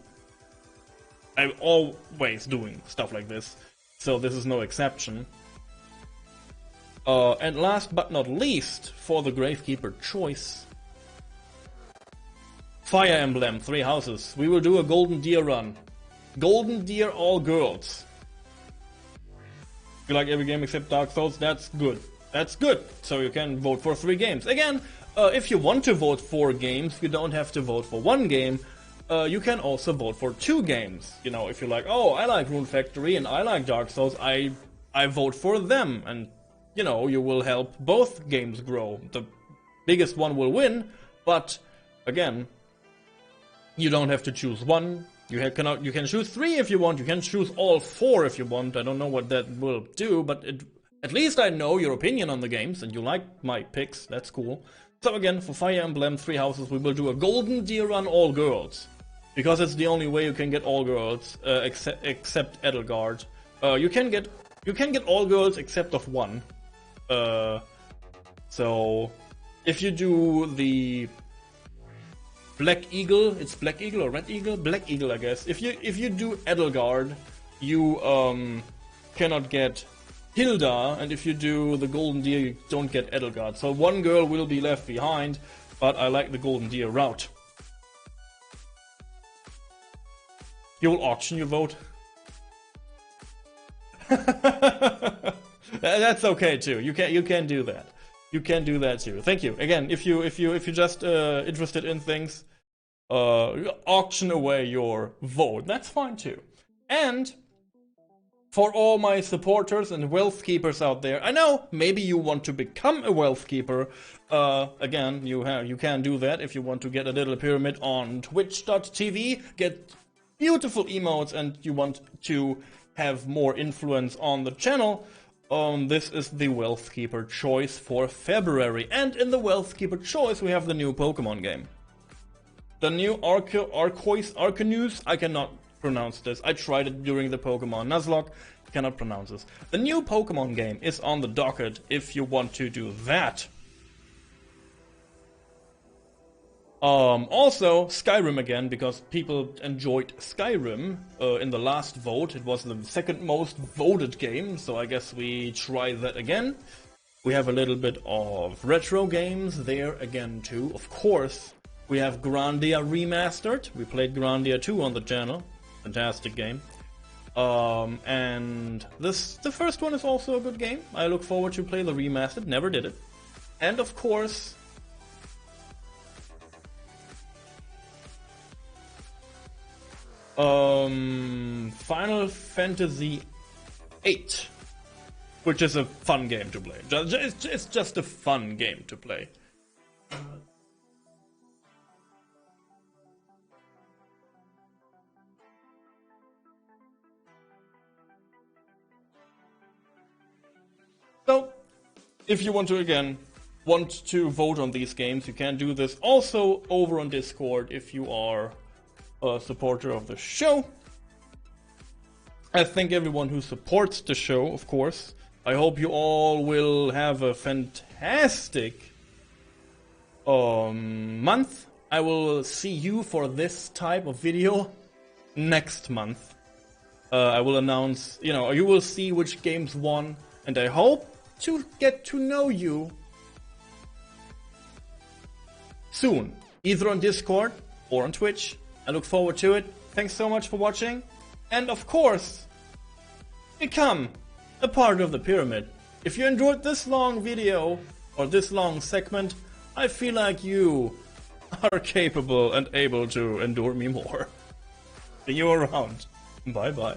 always doing stuff like this. So this is no exception. And last but not least, for the Gravekeeper choice, Fire Emblem 3 Houses. We will do a Golden Deer run. Golden Deer all girls. If you like every game except Dark Souls, that's good. That's good. So you can vote for 3 games. Again, if you want to vote for games, you don't have to vote for 1 game. You can also vote for 2 games. You know, if you're like, oh, I like Rune Factory and I like Dark Souls, I vote for them. And, you know, you will help both games grow. The biggest one will win, but, again, you don't have to choose 1. You can choose 3 if you want, you can choose all 4 if you want. I don't know what that will do, but at least I know your opinion on the games, and you like my picks, that's cool. So again, for Fire Emblem 3 Houses, we will do a Golden Deer run all girls. Because it's the only way you can get all girls, except Edelgard. You can get all girls except of 1. So, if you do the Black Eagle, it's Black Eagle or Red Eagle? Black Eagle, I guess. If you do Edelgard, you cannot get Hilda, and if you do the Golden Deer, you don't get Edelgard. So 1 girl will be left behind, but I like the Golden Deer route. You will auction your vote? That's okay too. You can do that. You can do that too. Thank you. Again, if you just interested in things, auction away your vote. That's fine too. And for all my supporters and wealth keepers out there, I know maybe you want to become a wealth keeper. Again, you can do that if you want to get a little pyramid on twitch.tv, get beautiful emotes, and you want to have more influence on the channel. This is the Wealth Keeper choice for February. And in the Wealth Keeper choice, we have the new Pokemon game. The new Arcanus, I cannot pronounce this. I tried it during the Pokemon Nuzlocke, cannot pronounce this. The new Pokemon game is on the docket if you want to do that. Also, Skyrim again, because people enjoyed Skyrim in the last vote. It was the second most voted game, so I guess we try that again. We have a little bit of retro games there again too. Of course, we have Grandia Remastered. We played Grandia 2 on the channel. Fantastic game. And the first one is also a good game. I look forward to play the remastered. Never did it. And of course, Final Fantasy VIII, which is a fun game to play. It's just a fun game to play. So, if you want to vote on these games, you can do this also over on Discord if you are a supporter of the show. I thank everyone who supports the show, of course. I hope you all will have a fantastic month. I will see you for this type of video next month. I will announce, you will see which games won, and I hope to get to know you soon, either on Discord or on Twitch. I look forward to it. Thanks so much for watching. And of course, become a part of the pyramid. If you enjoyed this long video or this long segment, I feel like you are capable and able to endure me more. See you around. Bye bye.